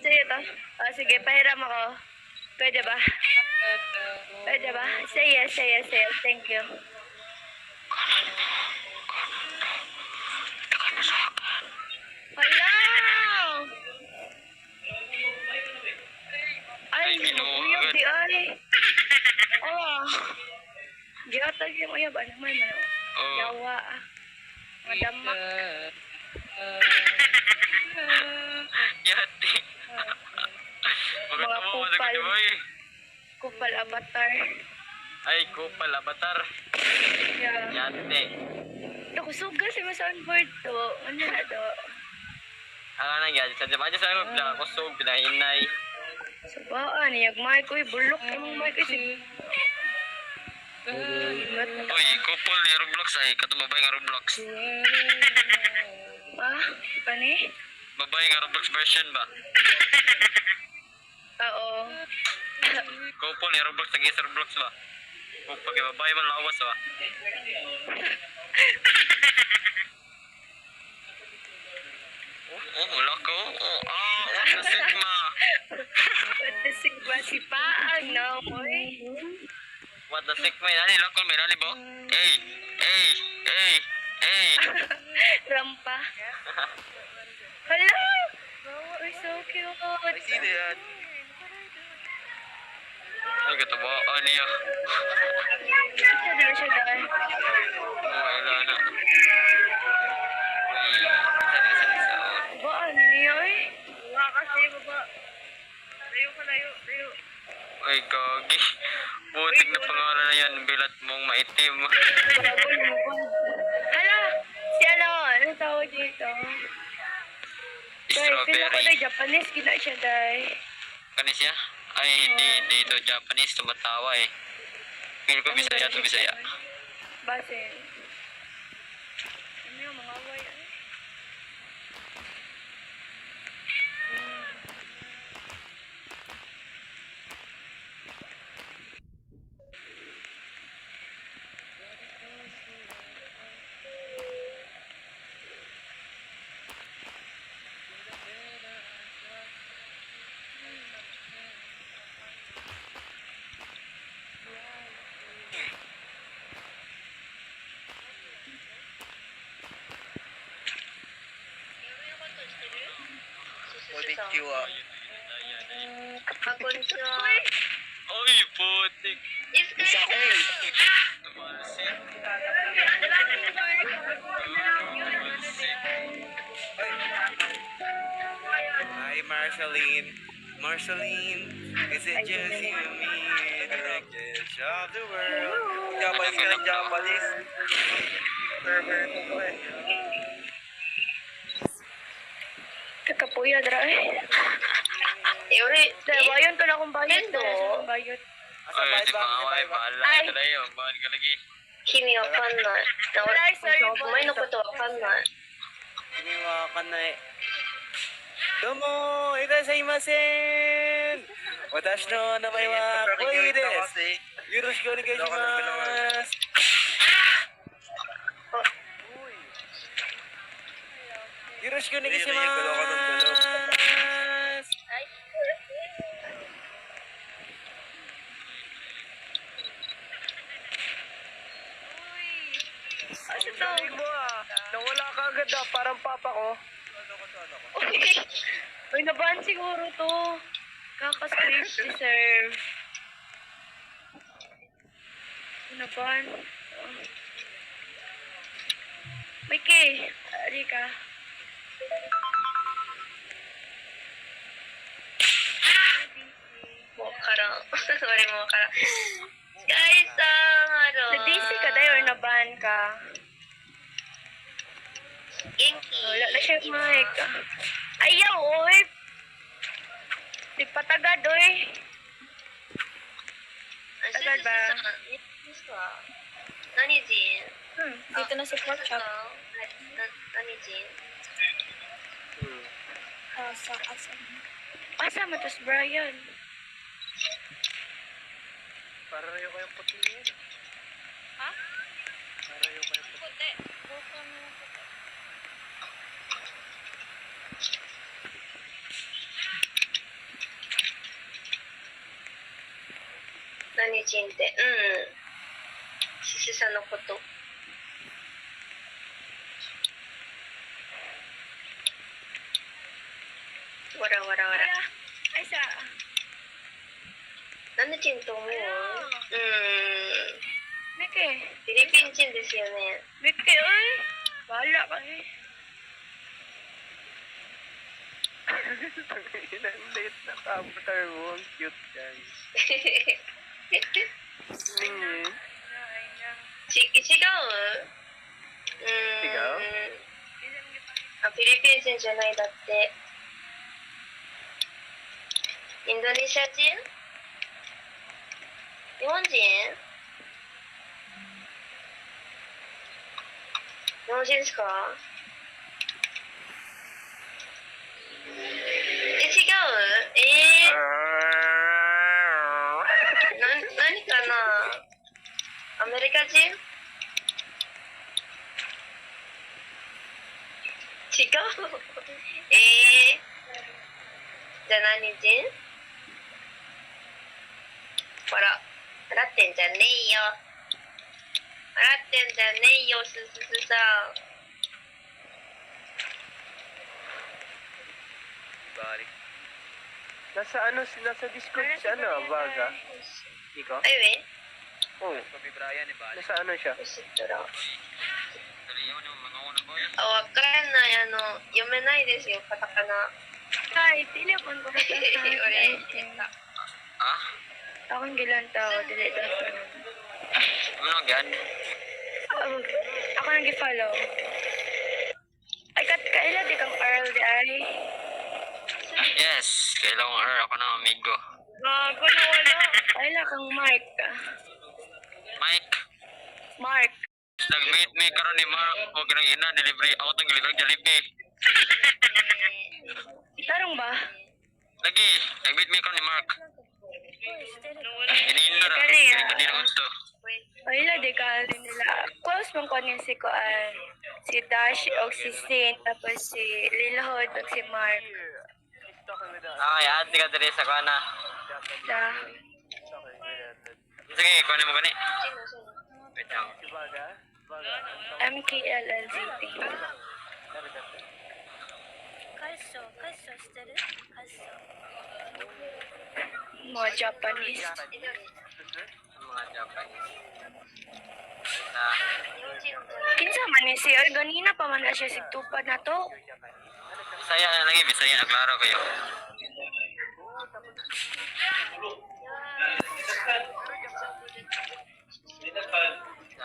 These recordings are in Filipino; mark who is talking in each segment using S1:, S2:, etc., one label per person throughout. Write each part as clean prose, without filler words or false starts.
S1: Sige to. Sige, pahiram ako. Pwede ba? Pwede ba? Say yes, say yes, say yes. Thank you. Hala! Ay, uyab di ay. Oh. Giatag yung uyab. Ano man, ano? Yawa. Madamak.
S2: Yati.
S1: Mga kupal. Kupal avatar.
S2: Ay, kupal avatar.
S1: Yeah.
S2: Yati.
S1: Ako suga si masoundboard to. Ano na to?
S2: Ang anong yan? Sa diba sa loob lang ako sug, pinahinay.
S1: Sabaan, niyag mic ko. Bulok yung mic ko.
S2: Uy, kupal ni Roblox ay. Katumabay nga Roblox.
S1: Pani?
S2: Babae nga Roblox version ba?
S1: Oo.
S2: Kupal ni Roblox, tagi sa Roblox ba? Kupal kay babae man lawas ba? Wala ko. What the sigma?
S1: What the sigma si Paang, no?
S2: What the sigma? Nani, lakol, may nani ba? Hey.
S1: Rampa. Hello! Oh, so cute.
S2: I see that. Ay, katabaan niya.
S1: Siya dahil.
S2: Wala na. Uy, isa.
S1: Baan niya eh?
S3: Wala kasi, baba. Layo.
S2: Ay, gagi. Butik na pangalan na yan. Bilat mong maitim.
S1: Hala! Si ano? Ano tawag dito? Dahil, feel ko na
S2: Strawberry.
S1: Japanese, gina siya dahil.
S2: Kanis siya? Ay, hindi ito Japanese. Tumatawa eh. Feel ko Bisaya to Bisaya.
S1: Base. Ano yung mga away?
S2: Oy, putik.
S3: Isa ko eh.
S2: Tumalsik.
S4: Hi, Marceline. Marceline, is it just you and me, the wreckage of the world?
S3: Japanese ka ng Japanese. Server ito ko eh.
S1: Kakapuya, dra eh.
S3: Yuri,
S1: Bayon to na akong bayot.
S3: Nendo.
S1: Bayot.
S2: Ay, si pangaway. Bahala
S1: Ay.
S2: ka tayo. Bahan ka lagi.
S3: 君わかんない。前のことわかんない。
S4: 君はわかんない。どうも、いらっしゃいませ。私の名前はコイです。よろしくお願いします。よろしくお願いします。
S1: Ano to?
S4: Galing mo ah. Nawala ka agad ah. Parang papa ko.
S1: Uy, naban siguro to. Kaka-script deserve. Naban. Mikey, ali ka.
S3: もうからん。俺もわからん。スカイさん、ハロー。
S1: Na-DC ka dayo or naban ka?
S3: 元気
S1: Wala na siya mic. Ayaw, oy! Di patagad, oy!
S3: タガバ。何人
S1: Dito na si Pork Chop.
S3: 何人
S1: Asa mo tos, Brian?
S4: Parayo ko yung puti niya.
S1: Ha?
S4: Parayo ko yung puti.
S1: Puti. Buko na yung puti.
S3: 何ちんってシシさんのことわらわらわら
S1: Ay, sa...
S3: 何ちんと思う
S1: Miki.
S3: フィリピン人ですよね
S1: Miki, oy. Bahala ka eh.
S4: Ang late na avatar mo. Ang cute, guys. Mm.
S3: 違うあフィリピン人じゃないだってインドネシア人日本人日本人ですか違う何かなアメリカ人違うじゃあ何人ほら笑ってんじゃねえよ笑ってんじゃねえよすすさん
S4: Balik. Nasa Discord si Baga. Ikaw?
S3: あゆえ
S4: Oo.
S2: Kobe Bryant, eh, balik.
S4: Nasa siya?
S3: よしとら
S2: Dali, yun yung mga una ko yun.
S3: わかんない読めないですよカタカナ
S1: Ay, telepon ko.
S3: 俺
S2: Ah?
S1: Akong gilang tao, dili daw.
S2: Ano lang yan?
S1: Ako nang gi-follow. Ay, kaila di kang Earl di ay.
S2: Yes, kailangan ko ako ng amigo.
S1: Gago na wala. Kaila kang Mark.
S2: Mike,
S1: Mark.
S2: nag-meet me karon ni Mark. Huwag nang ina, delivery. Ako itong delivery Jollibee.
S1: Tarong ba?
S2: Lagi, nag-meet me karon ni Mark. Inindo na.
S1: Kali, ah.
S2: Hindi na unto.
S1: Kaila di ka nila. Close mong ko niya si Kuan. Si Dash o si Sin. Tapos si Lilhod o si Mark.
S2: Ah, yan. Di ka dali sa kuana.
S1: Da.
S2: Sige, kuhanin mo gani. Wait lang.
S4: Si Baga?
S1: MKLLZT. Mga Japanese.
S2: Mga Japanese. Ah,
S1: Kinsa man ni siya. Ganina pa man na siya si Tupad na to.
S2: Bisaya na lagi. Bisaya na. Klaro kayo.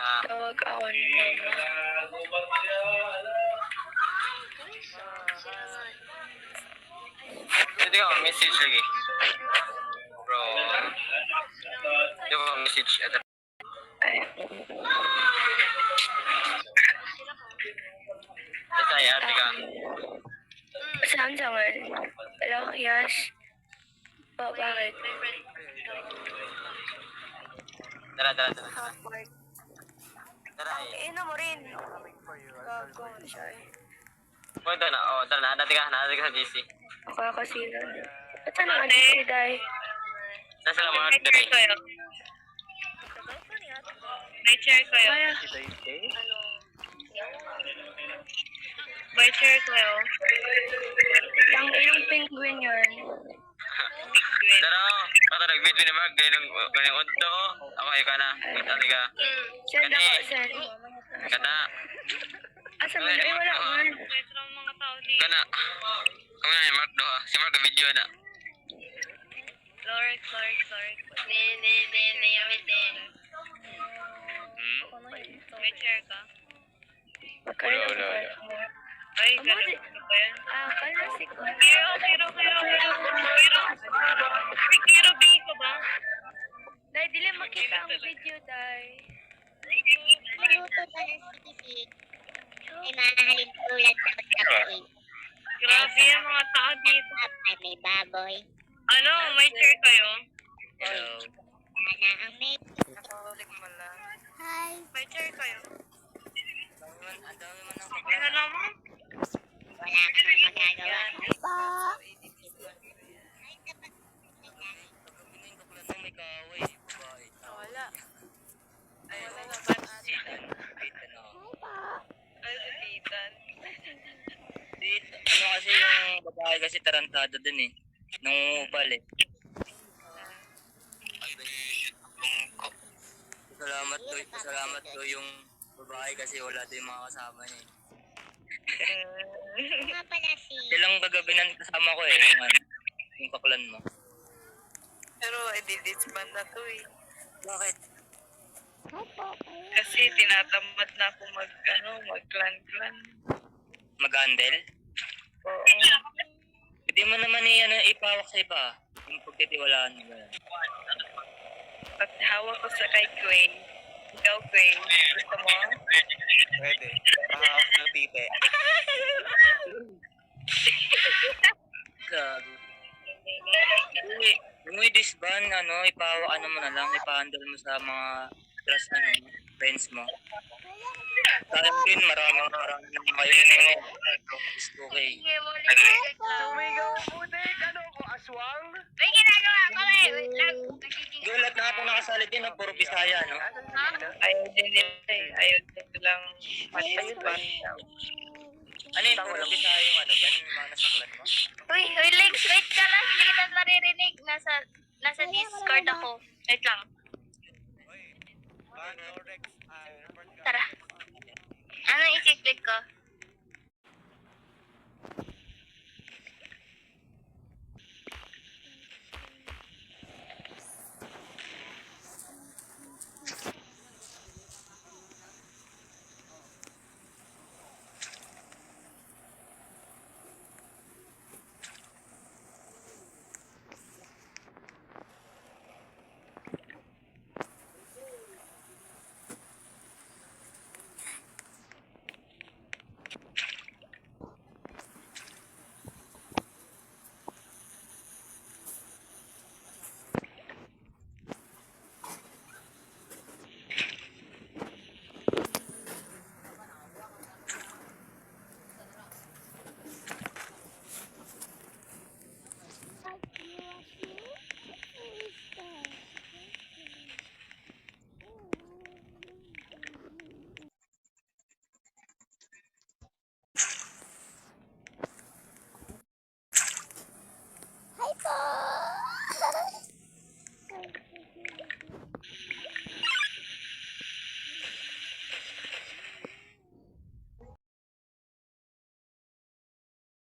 S2: Ah,
S1: Tawag awan mo.
S2: hindi ka message lagi. Bro. Hindi ko message.
S1: Ay,
S2: Bisaya, di ka.
S1: saan sa man? Hello, yes. Bakit?
S2: Tara. Tara eh.
S1: Ino mo rin. Gago siya eh.
S2: Punta na. Oh, tara na. Nati ka sa GC.
S1: Ako sila. At saan ang si Day?
S2: Nasa lang mga dali.
S3: may chair kayo
S1: Kaya,
S4: Si Daisy?
S3: may chair kayo
S1: ang ilang penguin yun.
S2: Tara. Baka nag-meet mo ni Mark. Ganyan unto. Ako ikaw na. Tali ka.
S1: Send ako, send.
S2: Kana.
S1: Asa man? Ay, wala man.
S2: Kana. Kami na ni Mark do ha. Si Mark ang video na.
S3: Sorry. Ne, yamete. May chair ka?
S1: Kaya
S2: Wala.
S3: Ay,
S1: Amo,
S3: ganun
S1: di-
S3: ka ba yan?
S1: kaya si ko.
S3: Kiro, bingin ko ba?
S1: Day, dili makita ang video, Day.
S5: Maluto ka ng sisig. May mahalin tulad sa pagkakuin.
S3: Grabe yung mga tao dito.
S5: Ay, may baboy.
S3: Ano, may chair kayo?
S5: Sana ang may... Hi.
S3: May chair kayo?
S2: Ang
S3: Ano mo?
S5: Wala ka nang magagawa. Po.
S2: may kaaway. Babae.
S6: si Tarantado dun eh. Nung upal eh. Salamat do yung babae kasi wala din mga kasama niya eh.
S5: Nga pala si...
S6: Silang kagabi na kasama ko eh, yung, ano, yung kaklan mo.
S7: Pero i-disband na to eh.
S6: Bakit?
S7: Kasi tinatamad na ako mag-clan-clan.
S6: Mag-handle?
S7: Oo.
S6: Hindi mo naman ipawak sa iba. Yung pagtitiwalaan mo.
S7: At hawak ko sa kay Queen. Ikaw, Queen. Gusto mo?
S4: Pwede. Mahawak ng tite.
S6: Gago. Kung i-disband, ipawak mo na lang, ipa-handle mo sa mga trust friends mo. Sayang din, maraming naman kayo okay.
S4: Sumigaw putik! Ano ko, aswang?
S5: May ginagawa ko eh. Wait lang.
S6: Gulat na ito nakasalit din, puro Bisaya, no?
S7: Ayaw din nila eh. Ayaw din nilang mag-disband.
S6: Ano yun, puro Bisaya yung dyan, yung mga nasaklan mo?
S5: Uy, Lex, wait ka lang. Hindi kita naririnig. Nasa Discord ako. Wait lang. Tara. Ano i-click ko?